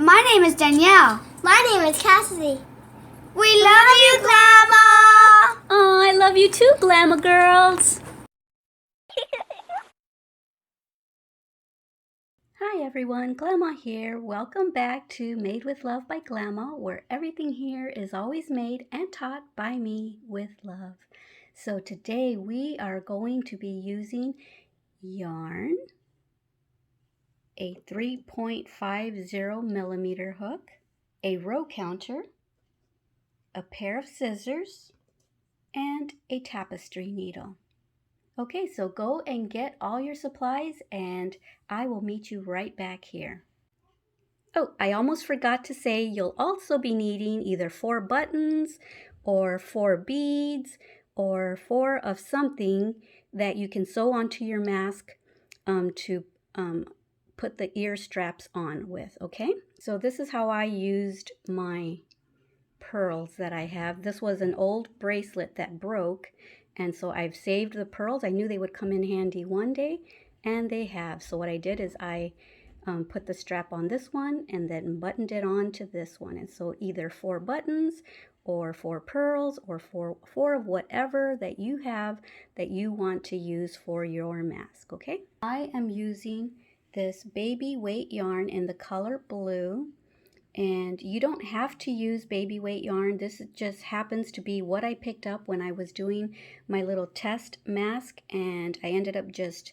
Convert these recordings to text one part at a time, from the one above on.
My name is Danielle. My name is Cassidy. We love you, Glama! Oh, I love you too, Glama girls. Hi everyone, Glama here. Welcome back to Made with Love by Glama, where everything here is always made and taught by me with love. So today we are going to be using yarn, a 3.50 millimeter hook, a row counter, a pair of scissors, and a tapestry needle. Okay, so go and get all your supplies and I will meet you right back here. Oh, I almost forgot to say you'll also be needing either 4 buttons or 4 beads or 4 of something that you can sew onto your mask to put the ear straps on with, okay? So this is how I used my pearls that I have. This was an old bracelet that broke, and so I've saved the pearls. I knew they would come in handy one day, and they have. So what I did is I put the strap on this one and then buttoned it on to this one. And so either 4 buttons or 4 pearls or 4 of whatever that you have that you want to use for your mask, okay? I am using this baby weight yarn in the color blue. And you don't have to use baby weight yarn. This just happens to be what I picked up when I was doing my little test mask, and I ended up just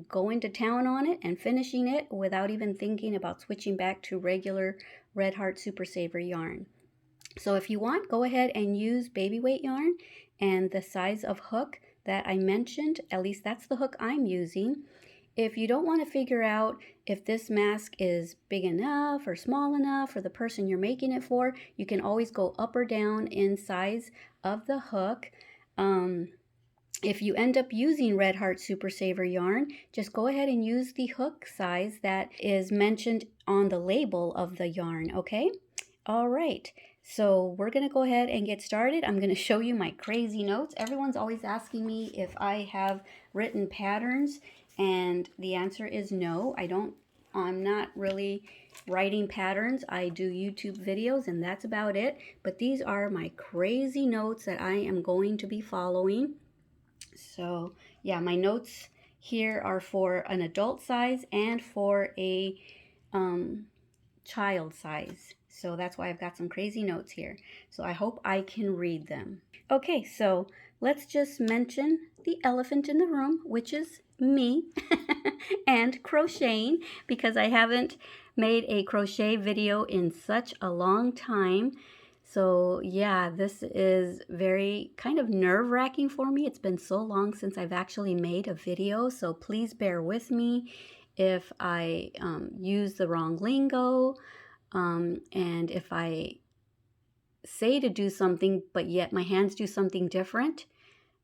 going to town on it and finishing it without even thinking about switching back to regular Red Heart Super Saver yarn. So if you want, go ahead and use baby weight yarn and the size of hook that I mentioned. At least that's the hook I'm using. If you don't want to figure out if this mask is big enough or small enough for the person you're making it for, you can always go up or down in size of the hook. If you end up using Red Heart Super Saver yarn, just go ahead and use the hook size that is mentioned on the label of the yarn, okay? All right, so we're gonna go ahead and get started. I'm gonna show you my crazy notes. Everyone's always asking me if I have written patterns, and the answer is no. I'm not really writing patterns. I do YouTube videos and that's about it. But these are my crazy notes that I am going to be following. So yeah, my notes here are for an adult size and for a child size. So that's why I've got some crazy notes here. So I hope I can read them. Okay, so let's just mention the elephant in the room, which is me and crocheting, because I haven't made a crochet video in such a long time. So yeah, this is very kind of nerve-wracking for me. It's been so long since I've actually made a video, so please bear with me if I use the wrong lingo, and if I say to do something but yet my hands do something different.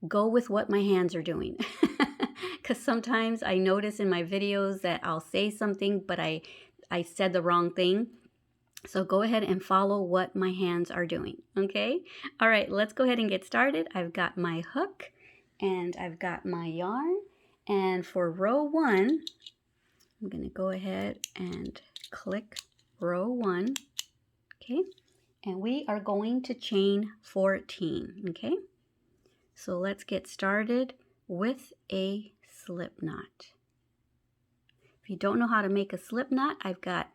Go with what my hands are doing. Because sometimes I notice in my videos that I'll say something but I said the wrong thing. So go ahead and follow what my hands are doing, okay? All right, let's go ahead and get started. I've got my hook and I've got my yarn. And for row 1, I'm going to go ahead and click row 1, okay? And we are going to chain 14, okay? So let's get started with a slip knot. If you don't know how to make a slip knot, I've got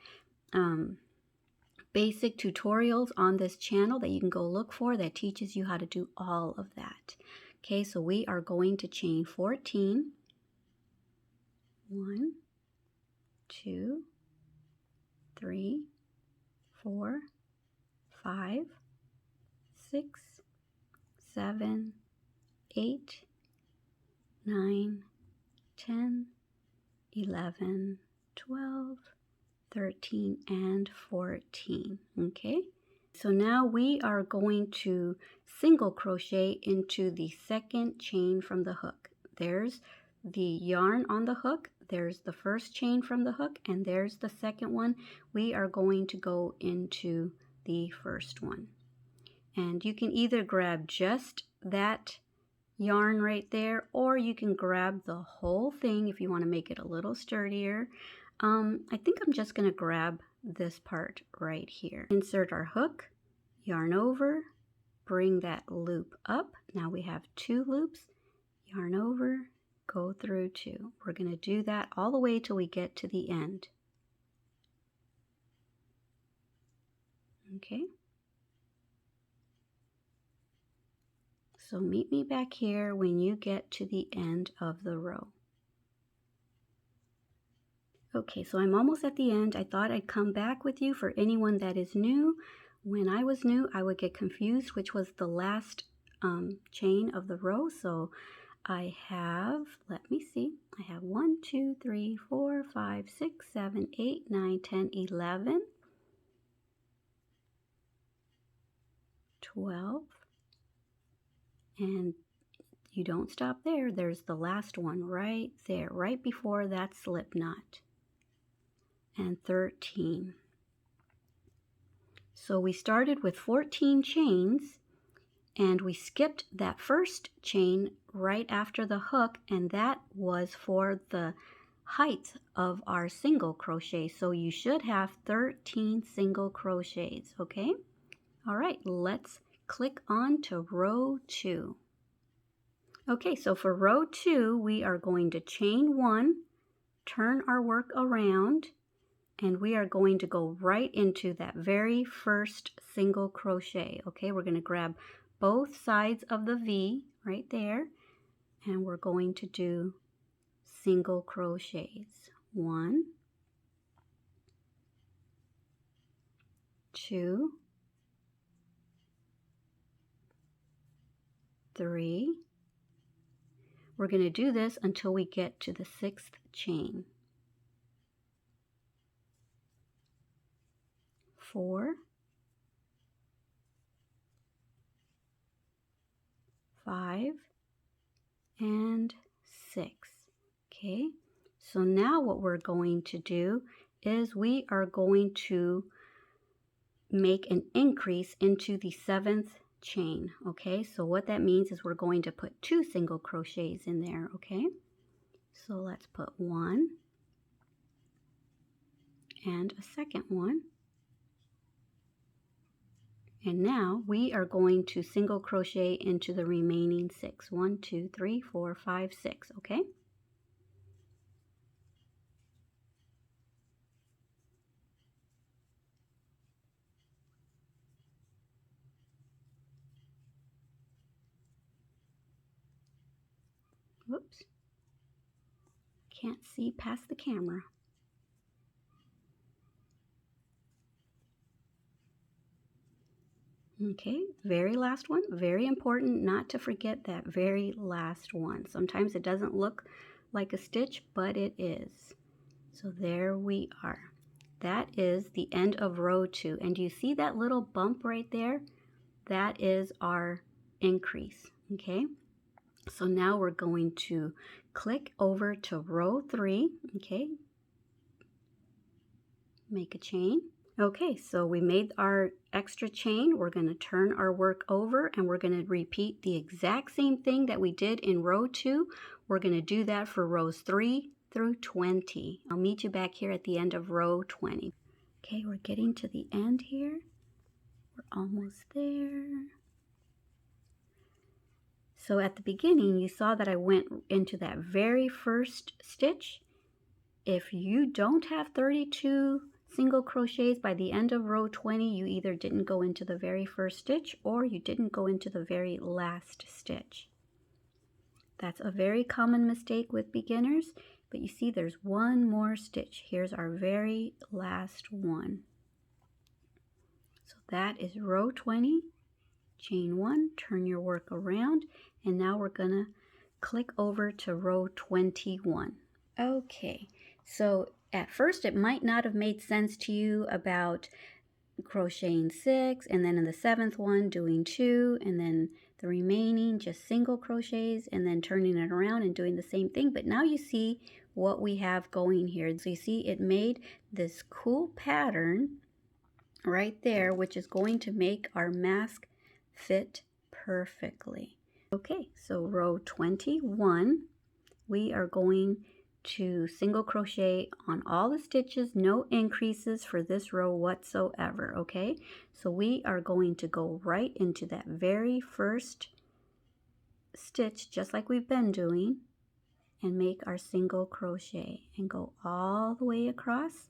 basic tutorials on this channel that you can go look for that teaches you how to do all of that. Okay, so we are going to chain 14. 1, 2, 3, 4, 5, 6, 7, 8, 9, 10, 11, 12, 13, and 14. Okay, so now we are going to single crochet into the second chain from the hook. There's the yarn on the hook, there's the first chain from the hook, and there's the second one. We are going to go into the first one. And you can either grab just that yarn right there, or you can grab the whole thing if you want to make it a little sturdier. I think I'm just going to grab this part right here. Insert our hook, yarn over, bring that loop up. Now we have 2 loops, yarn over, go through 2. We're going to do that all the way till we get to the end. Okay. So meet me back here when you get to the end of the row. Okay, so I'm almost at the end. I thought I'd come back with you for anyone that is new. When I was new, I would get confused which was the last chain of the row. So I have, let me see, I have 1, 2, 3, 4, 5, 6, 7, 8, 9, 10, 11, 12, and you don't stop there. There's the last one right there, right before that slip knot, and 13. So we started with 14 chains, and we skipped that first chain right after the hook, and that was for the height of our single crochet. So you should have 13 single crochets, okay? All right, let's click on to row 2. Okay, so for row 2, we are going to chain 1, turn our work around, and we are going to go right into that very first single crochet. Okay, we're going to grab both sides of the V right there, and we're going to do single crochets. 1, 2, 3. We're going to do this until we get to the 6th chain. 4, 5, and 6. Okay, so now what we're going to do is we are going to make an increase into the 7th chain. Okay, so what that means is we're going to put 2 single crochets in there. Okay, so let's put 1 and a second one. And now we are going to single crochet into the remaining 6. 1, 2, 3, 4, 5, 6. Okay. Whoops. Can't see past the camera. Okay, very last one. Very important not to forget that very last one. Sometimes it doesn't look like a stitch, but it is. So there we are. That is the end of row 2. And do you see that little bump right there? That is our increase. Okay, so now we're going to click over to row 3. Okay, make a chain. Okay, so we made our extra chain. We're going to turn our work over, and we're going to repeat the exact same thing that we did in row 2. We're going to do that for rows 3 through 20. I'll meet you back here at the end of row 20. Okay, we're getting to the end here. We're almost there. So at the beginning, you saw that I went into that very first stitch. If you don't have 32 single crochets by the end of row 20, you either didn't go into the very first stitch or you didn't go into the very last stitch. That's a very common mistake with beginners, but you see there's one more stitch. Here's our very last one. So that is row 20, chain 1, turn your work around, and now we're gonna click over to row 21. Okay, so at first it might not have made sense to you about crocheting 6 and then in the 7th one doing 2 and then the remaining just single crochets and then turning it around and doing the same thing, but now you see what we have going here. So you see it made this cool pattern right there, which is going to make our mask fit perfectly. Okay, so row 21, we are going to single crochet on all the stitches, no increases for this row whatsoever, okay? So we are going to go right into that very first stitch, just like we've been doing, and make our single crochet and go all the way across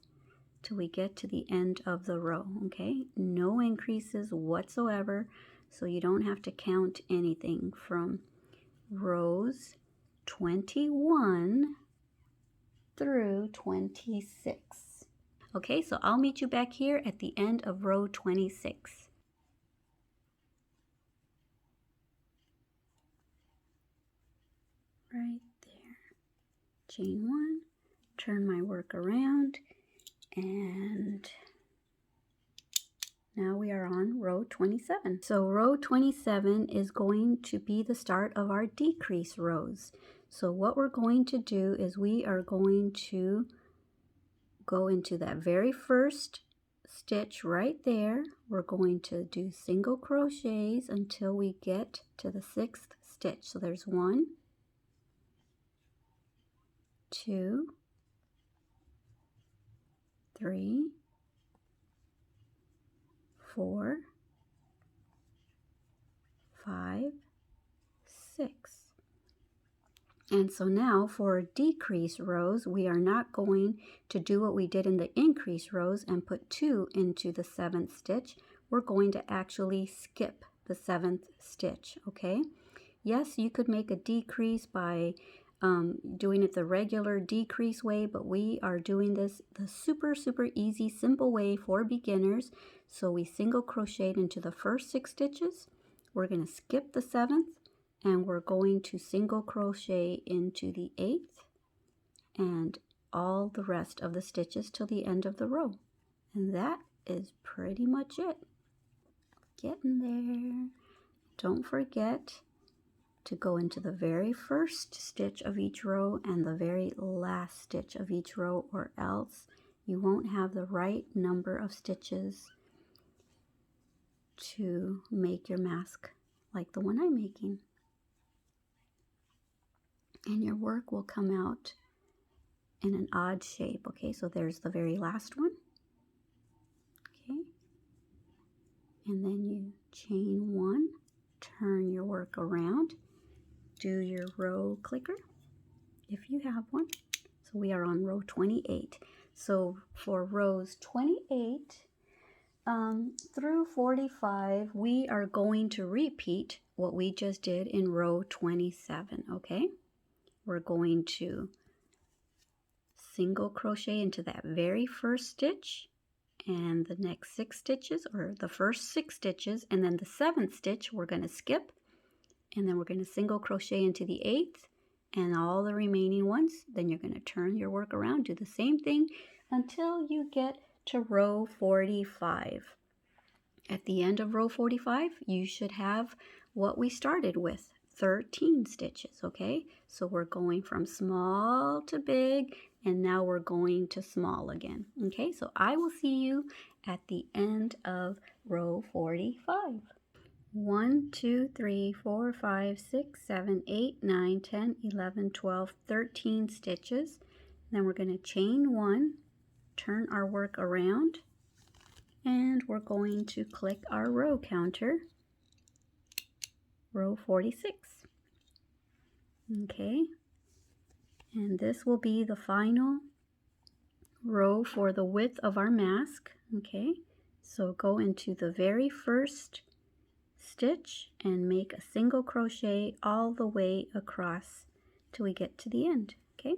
till we get to the end of the row, okay? No increases whatsoever, so you don't have to count anything from rows 21 through 26. Okay, so I'll meet you back here at the end of row 26. Right there. Chain 1, turn my work around, and now we are on row 27. So row 27 is going to be the start of our decrease rows. So what we're going to do is we are going to go into that very first stitch right there. We're going to do single crochets until we get to the 6th stitch. So there's 1, 2, 3, 4, 5, 6. And so now for decrease rows, we are not going to do what we did in the increase rows and put 2 into the 7th stitch. We're going to actually skip the 7th stitch, okay? Yes, you could make a decrease by doing it the regular decrease way, but we are doing this the super easy, simple way for beginners. So we single crocheted into the first 6 stitches. We're going to skip the 7th, and we're going to single crochet into the 8th and all the rest of the stitches till the end of the row. And that is pretty much it. Getting there. Don't forget to go into the very first stitch of each row and the very last stitch of each row, or else you won't have the right number of stitches to make your mask like the one I'm making. And your work will come out in an odd shape. Okay, so there's the very last one. Okay, and then you chain 1, turn your work around, do your row clicker if you have one. So we are on row 28. So for rows 28 through 45, we are going to repeat what we just did in row 27, okay? We're going to single crochet into that very first stitch and the next 6 stitches, or the first 6 stitches, and then the 7th stitch we're going to skip, and then we're going to single crochet into the 8th and all the remaining ones. Then you're going to turn your work around, do the same thing until you get to row 45. At the end of row 45, you should have what we started with, 13 stitches, okay? So we're going from small to big, and now we're going to small again, okay? So I will see you at the end of row 45. 1, 2, 3, 4, 5, 6, 7, 8, 9, 10, 11, 12, 13 stitches. Then we're going to chain 1, turn our work around, and we're going to click our row counter, row 46. Okay, and this will be the final row for the width of our mask. Okay, so go into the very first stitch and make a single crochet all the way across till we get to the end. Okay,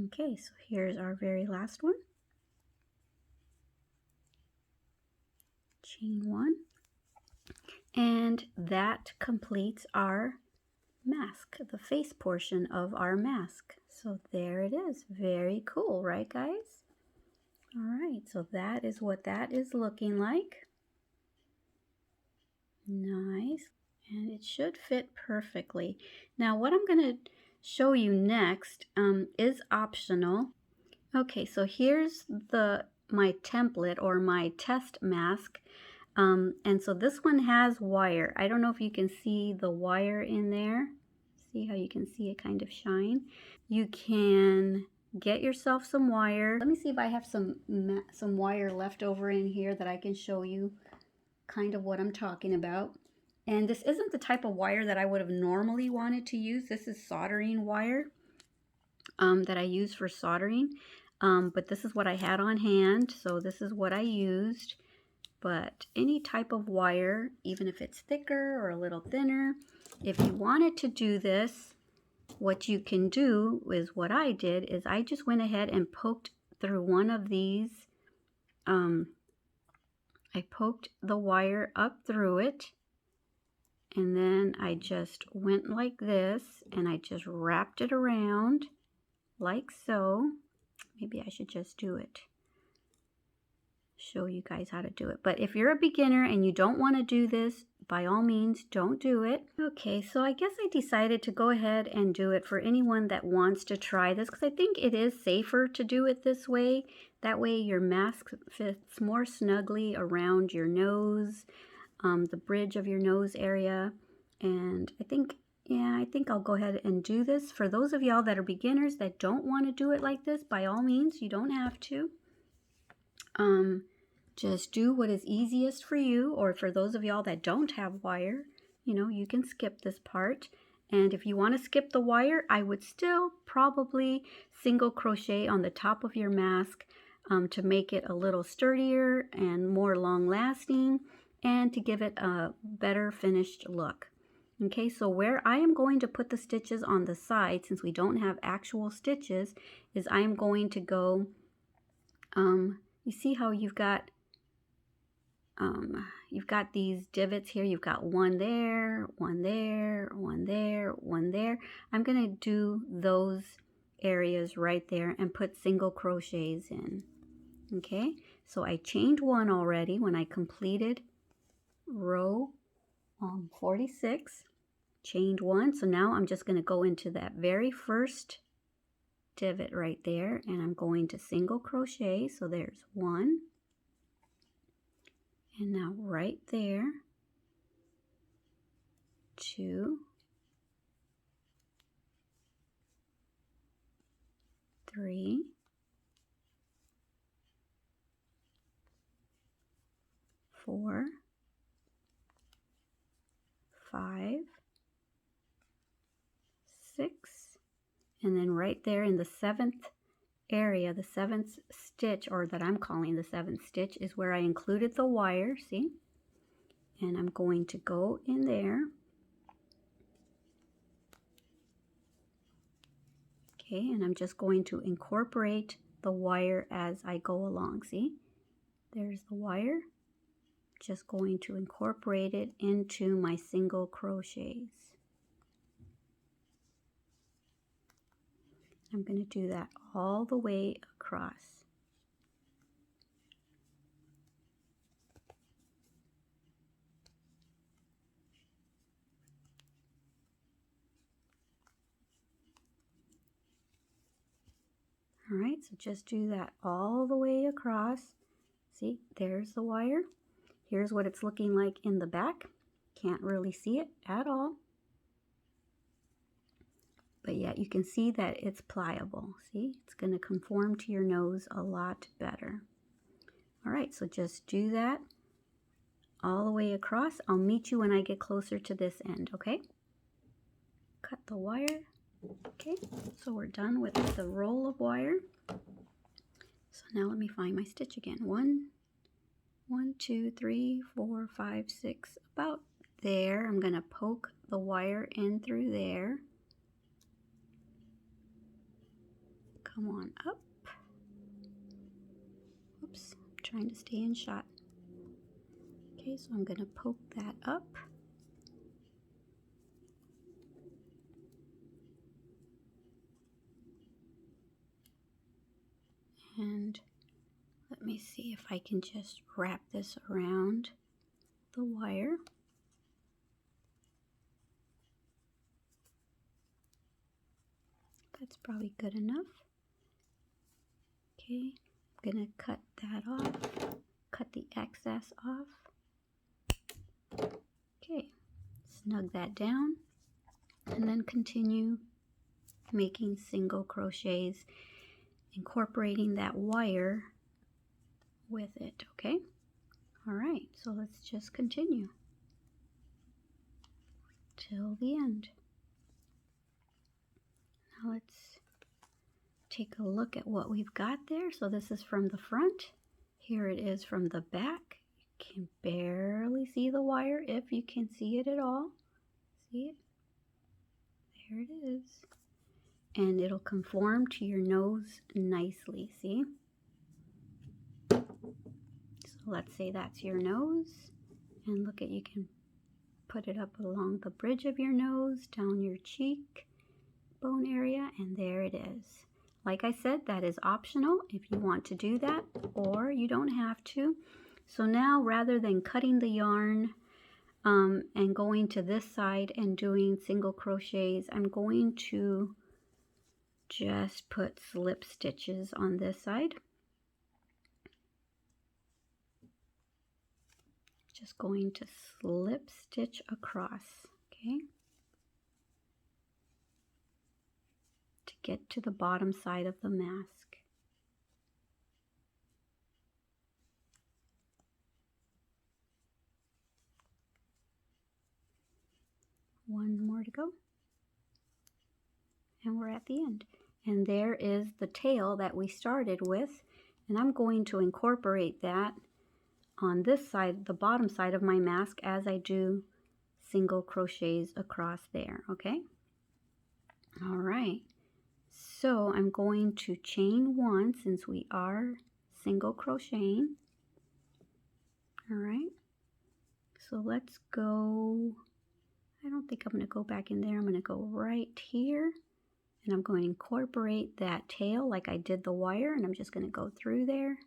okay, so here's our very last one. Chain 1, and that completes our mask, the face portion of our mask. So there it is. Very cool, right guys? All right, so that is what that is looking like. Nice, and it should fit perfectly. Now what I'm going to show you next is optional. Okay, so here's my template or my test mask. And so this one has wire. I don't know if you can see the wire in there. See how you can see it kind of shine? You can get yourself some wire. Let me see if I have some wire left over in here that I can show you kind of what I'm talking about. And this isn't the type of wire that I would have normally wanted to use. This is soldering wire that I use for soldering. But this is what I had on hand, so this is what I used. But any type of wire, even if it's thicker or a little thinner, if you wanted to do this, what you can do is what I did is I just went ahead and poked through one of these. I poked the wire up through it, and then I just went like this, and I just wrapped it around like so. Maybe I should just do it. Show you guys how to do it. But if you're a beginner and you don't want to do this, by all means, don't do it. Okay, so I guess I decided to go ahead and do it for anyone that wants to try this, because I think it is safer to do it this way. That way your mask fits more snugly around your nose, the bridge of your nose area. And I think, yeah, I think I'll go ahead and do this. For those of y'all that are beginners that don't want to do it like this, by all means, you don't have to. Just do what is easiest for you, or for those of y'all that don't have wire, you know, you can skip this part. And if you want to skip the wire, I would still probably single crochet on the top of your mask to make it a little sturdier and more long lasting, and to give it a better finished look. Okay, so where I am going to put the stitches on the side, since we don't have actual stitches, is I am going to go, you see how you've got these divots here. You've got one there, one there, one there, one there. I'm going to do those areas right there and put single crochets in. Okay, so I chained one already when I completed row 46. Chained one. So now I'm just going to go into that very first divot right there, and I'm going to single crochet. So there's one. And now right there, 2, 3, 4, 5, 6, and then right there in the 7th area, the 7th stitch, or that I'm calling the 7th stitch, is where I included the wire, see? And I'm going to go in there. Okay, and I'm just going to incorporate the wire as I go along, see? There's the wire. Just going to incorporate it into my single crochets. I'm going to do that all the way across. All right, so just do that all the way across. See, there's the wire. Here's what it's looking like in the back. Can't really see it at all. But yet you can see that it's pliable. See, it's going to conform to your nose a lot better. All right, so just do that all the way across. I'll meet you when I get closer to this end, okay? Cut the wire. Okay, so we're done with the roll of wire. So now let me find my stitch again. 1, 2, 3, 4, 5, 6, about there. I'm going to poke the wire in through there. Come on up. Oops, I'm trying to stay in shot. Okay, so I'm going to poke that up. And let me see if I can just wrap this around the wire. That's probably good enough. Okay, I'm gonna cut that off, cut the excess off. snug that down, and then continue making single crochets, incorporating that wire with it, okay? All right, so let's just continue till the end. Now let's take a look at what we've got there. So this is from the front. Here it is from the back. You can barely see the wire, if you can see it at all. See it? There it is. And it'll conform to your nose nicely, see? So let's say that's your nose. And look at, you can put it up along the bridge of your nose, down your cheek bone area, and there it is. Like I said, that is optional if you want to do that, or you don't have to. So now, rather than cutting the yarn and going to this side and doing single crochets, I'm going to just put slip stitches on this side. Just going to slip stitch across, okay? To get to the bottom side of the mask. One more to go. And we're at the end. And there is the tail that we started with. And I'm going to incorporate that on this side, the bottom side of my mask, as I do single crochets across there, okay? All right. So I'm going to chain one since we are single crocheting. All right. So let's go, I don't think I'm going to go back in there. I'm going to go right here. And I'm going to incorporate that tail like I did the wire, and I'm just going to go through there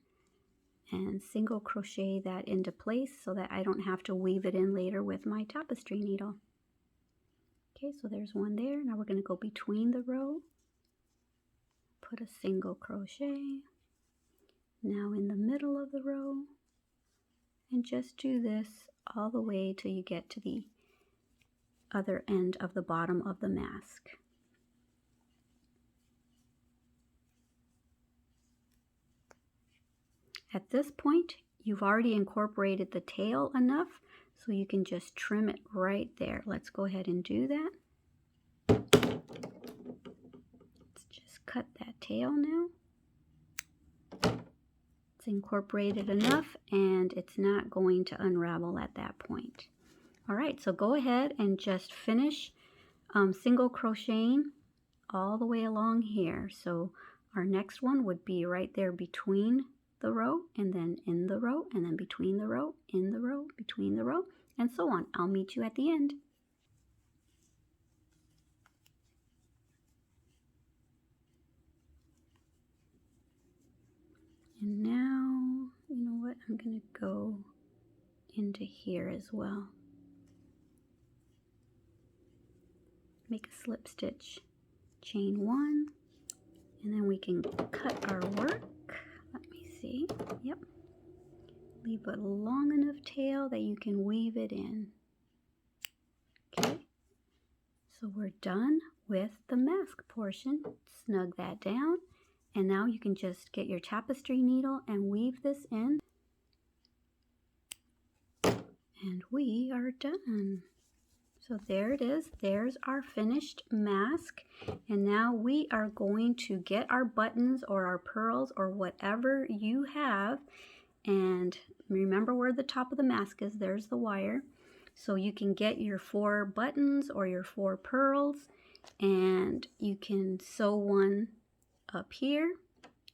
and single crochet that into place so that I don't have to weave it in later with my tapestry needle. Okay, so there's one there. Now we're going to go between the row, put a single crochet, now in the middle of the row, and just do this all the way till you get to the other end of the bottom of the mask. At this point, you've already incorporated the tail enough, so you can just trim it right there. Let's go ahead and do that. Let's just cut that tail now. It's incorporated enough, and it's not going to unravel at that point. All right, so go ahead and just finish single crocheting all the way along here. So our next one would be right there between the row, and then in the row, and then between the row, in the row, between the row, and so on. I'll meet you at the end. And now, you know what, I'm going to go into here as well. Make a slip stitch, chain one, and then we can cut our work. Let me see. Yep. Leave a long enough tail that you can weave it in. Okay. So we're done with the mask portion. Snug that down. And now you can just get your tapestry needle and weave this in. And we are done. So there it is. There's our finished mask. And now we are going to get our buttons or our pearls or whatever you have. And remember where the top of the mask is. There's the wire. So you can get your 4 buttons or your 4 pearls. And you can sew one up here.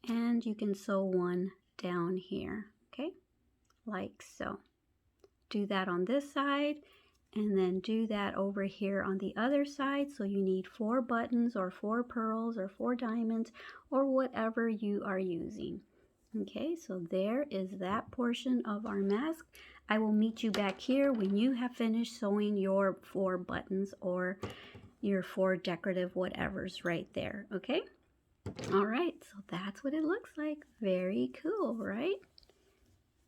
And you can sew one down here. Okay? Like so. Do that on this side. And then do that over here on the other side. So you need 4 buttons or 4 pearls or 4 diamonds or whatever you are using. Okay, so there is that portion of our mask. I will meet you back here when you have finished sewing your 4 buttons or your 4 decorative whatevers right there. Okay, all right, so that's what it looks like. Very cool, right?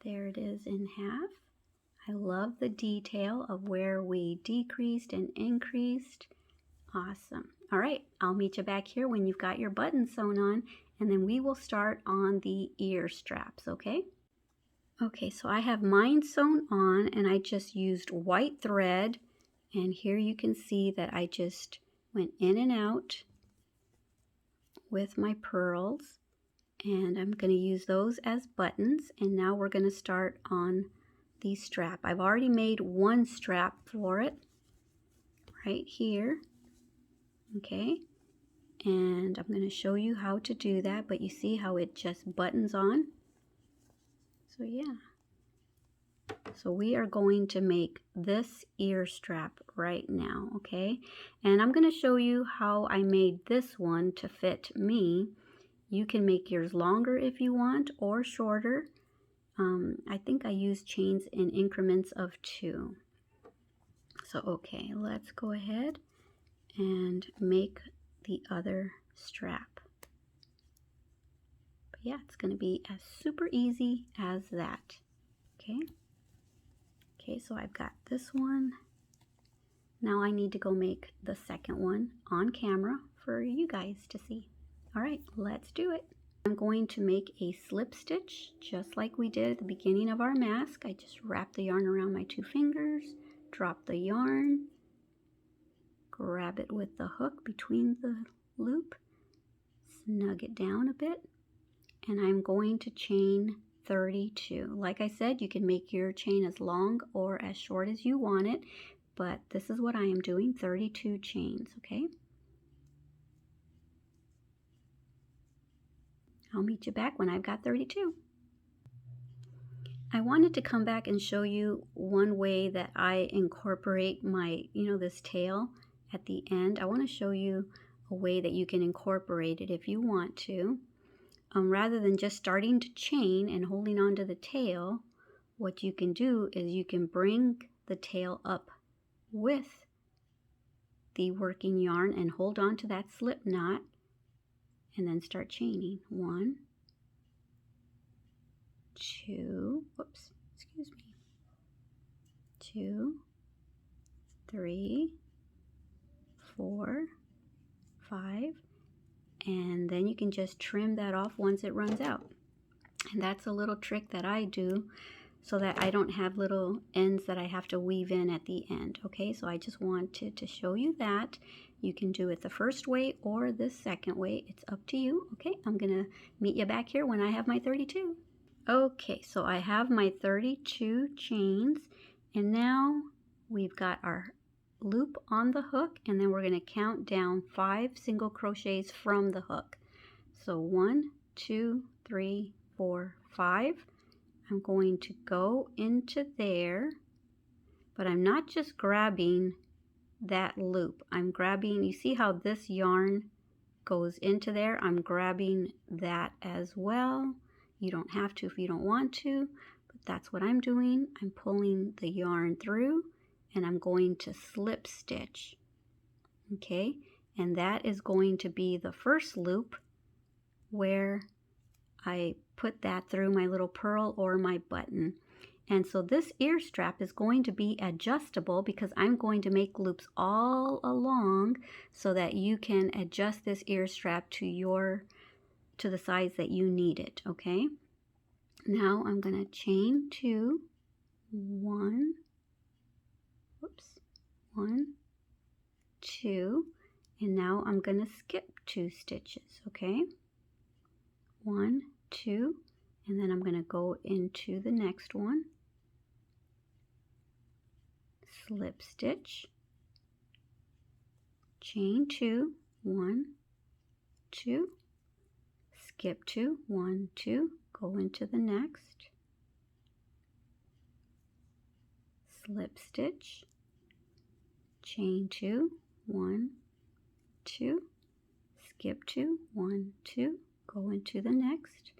There it is in half. I love the detail of where we decreased and increased. Awesome. All right, I'll meet you back here when you've got your buttons sewn on, and then we will start on the ear straps, okay? Okay, so I have mine sewn on, and I just used white thread, and here you can see that I just went in and out with my pearls, and I'm going to use those as buttons. And now we're going to start on the strap. I've already made one strap for it right here, okay, and I'm going to show you how to do that, but you see how it just buttons on. So yeah, so we are going to make this ear strap right now, okay, and I'm going to show you how I made this one to fit me. You can make yours longer if you want, or shorter. I think I use chains in increments of 2. So okay, let's go ahead and make the other strap. But yeah, it's going to be as super easy as that. Okay. Okay, so I've got this one. Now I need to go make the second one on camera for you guys to see. All right, let's do it. I'm going to make a slip stitch just like we did at the beginning of our mask. I just wrap the yarn around my 2 fingers, drop the yarn, grab it with the hook between the loop, snug it down a bit, and I'm going to chain 32. Like I said, you can make your chain as long or as short as you want it, but this is what I am doing, 32 chains, okay? I'll meet you back when I've got 32. I wanted to come back and show you one way that I incorporate my, this tail at the end. I want to show you a way that you can incorporate it if you want to. Rather than just starting to chain and holding on to the tail, what you can do is you can bring the tail up with the working yarn and hold on to that slip knot and then start chaining. 1, 2, whoops, excuse me, 2, 3, 4, 5, and then you can just trim that off once it runs out. And that's a little trick that I do so that I don't have little ends that I have to weave in at the end. Okay, so I just wanted to show you that. You can do it the first way or the second way. It's up to you. Okay, I'm gonna meet you back here when I have my 32. Okay, so I have my 32 chains, and now we've got our loop on the hook, and then we're going to count down 5 single crochets from the hook. So 1, 2, 3, 4, 5. I'm going to go into there, but I'm not just grabbing that loop. I'm grabbing, you see how this yarn goes into there? I'm grabbing that as well. You don't have to if you don't want to, but that's what I'm doing. I'm pulling the yarn through and I'm going to slip stitch. Okay, and that is going to be the first loop where I put that through my little pearl or my button. And so this ear strap is going to be adjustable because I'm going to make loops all along so that you can adjust this ear strap to the size that you need it, okay? Now I'm going to chain 2, 1, whoops, 1, 2, and now I'm going to skip 2 stitches, okay? 1, 2, and then I'm going to go into the next one, slip stitch, chain 2, 1, 2, skip 2, 1, 2, go into the next, slip stitch, chain 2, 1, 2, skip 2, 1, 2, go into the next.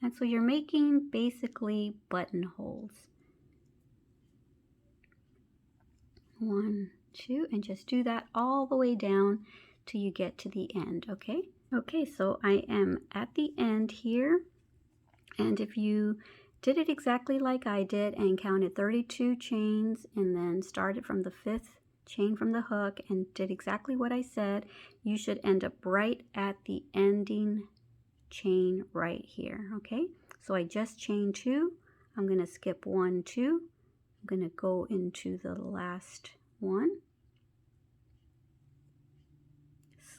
And so you're making basically buttonholes. 1, 2, and just do that all the way down till you get to the end, okay? Okay, so I am at the end here, and if you did it exactly like I did and counted 32 chains and then started from the 5th chain from the hook and did exactly what I said, you should end up right at the ending chain right here. Okay, so I just chained 2. I'm going to skip 1, 2. I'm going to go into the last one,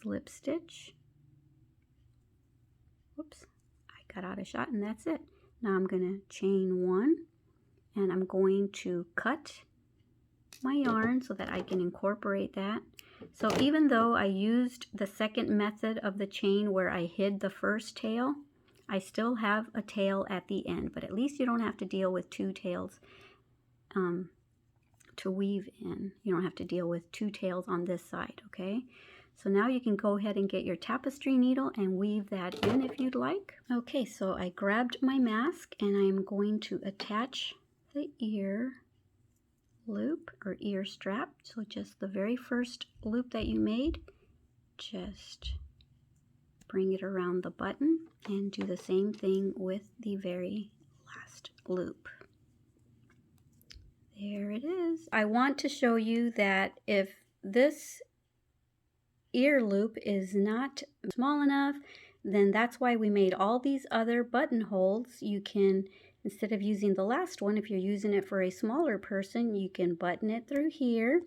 slip stitch. Whoops, I got out of shot, and that's it. Now I'm going to chain 1 and I'm going to cut my yarn so that I can incorporate that. So even though I used the second method of the chain where I hid the first tail, I still have a tail at the end, but at least you don't have to deal with 2 tails to weave in. You don't have to deal with 2 tails on this side, okay? So now you can go ahead and get your tapestry needle and weave that in if you'd like. Okay, so I grabbed my mask and I'm going to attach the ear loop or ear strap. So just the very first loop that you made, just bring it around the button and do the same thing with the very last loop. There it is. I want to show you that if this ear loop is not small enough, then that's why we made all these other buttonholes. You can, instead of using the last one, if you're using it for a smaller person, you can button it through here.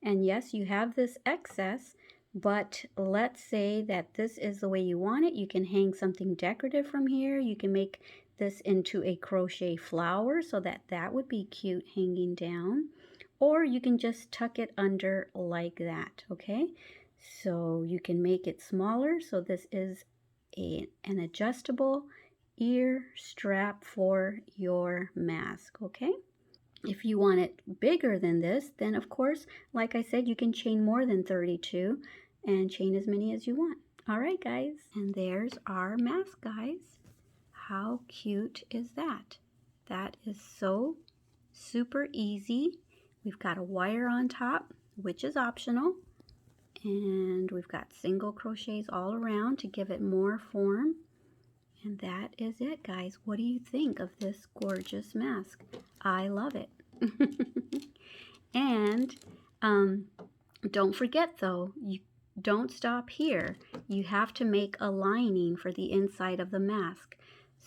And yes, you have this excess, but let's say that this is the way you want it. You can hang something decorative from here. You can make this into a crochet flower so that that would be cute hanging down. Or you can just tuck it under like that, okay? So you can make it smaller. So this is an adjustable ear strap for your mask, okay? If you want it bigger than this, then of course, like I said, you can chain more than 32 and chain as many as you want. All right, guys, and there's our mask, guys. How cute is that? That is so super easy. We've got a wire on top, which is optional. And we've got single crochets all around to give it more form. And that is it, guys. What do you think of this gorgeous mask? I love it. And don't forget though, you don't stop here. You have to make a lining for the inside of the mask.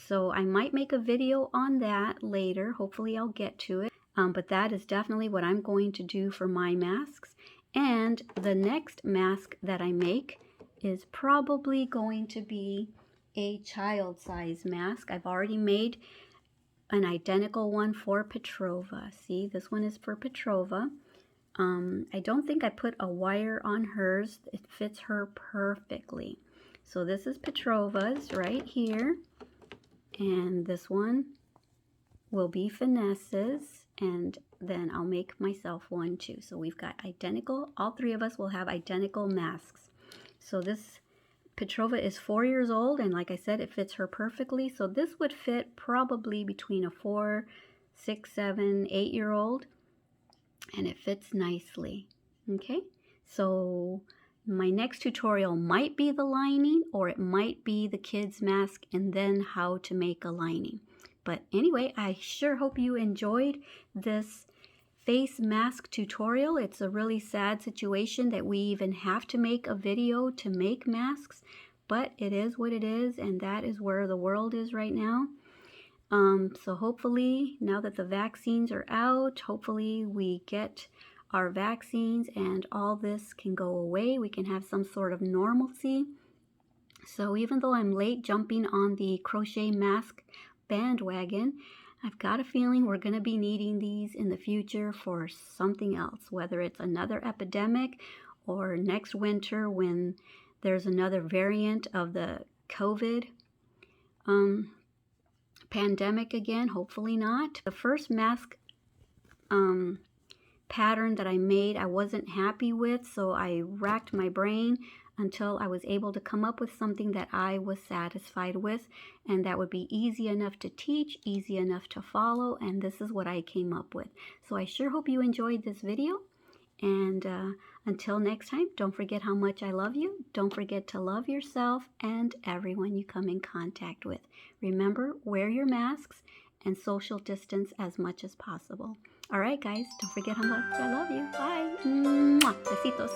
So I might make a video on that later. Hopefully I'll get to it. But that is definitely what I'm going to do for my masks. And the next mask that I make is probably going to be a child size mask. I've already made an identical one for Petrova. See, this one is for Petrova. I don't think I put a wire on hers. It fits her perfectly. So this is Petrova's right here. And this one will be Finesse's. And then I'll make myself one too. So we've got identical, all 3 of us will have identical masks. So this Petrova is 4 years old, and like I said, it fits her perfectly. So this would fit probably between a 4, 6, 7, 8-year-old, and it fits nicely. Okay, so my next tutorial might be the lining, or it might be the kids mask and then how to make a lining. But anyway, I sure hope you enjoyed this face mask tutorial. It's a really sad situation that we even have to make a video to make masks, but it is what it is, and that is where the world is right now. So hopefully, now that the vaccines are out, hopefully we get our vaccines and all this can go away. We can have some sort of normalcy. So even though I'm late jumping on the crochet mask bandwagon, I've got a feeling we're going to be needing these in the future for something else, whether it's another epidemic or next winter when there's another variant of the COVID pandemic again. Hopefully not. The first mask pattern that I made, I wasn't happy with, so I racked my brain until I was able to come up with something that I was satisfied with, and that would be easy enough to teach, easy enough to follow, and this is what I came up with. So I sure hope you enjoyed this video, and until next time, don't forget how much I love you. Don't forget to love yourself and everyone you come in contact with. Remember, wear your masks and social distance as much as possible. All right, guys, don't forget how much I love you. Bye. Mwah. Besitos.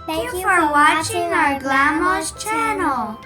Thank you for watching our Glama's channel.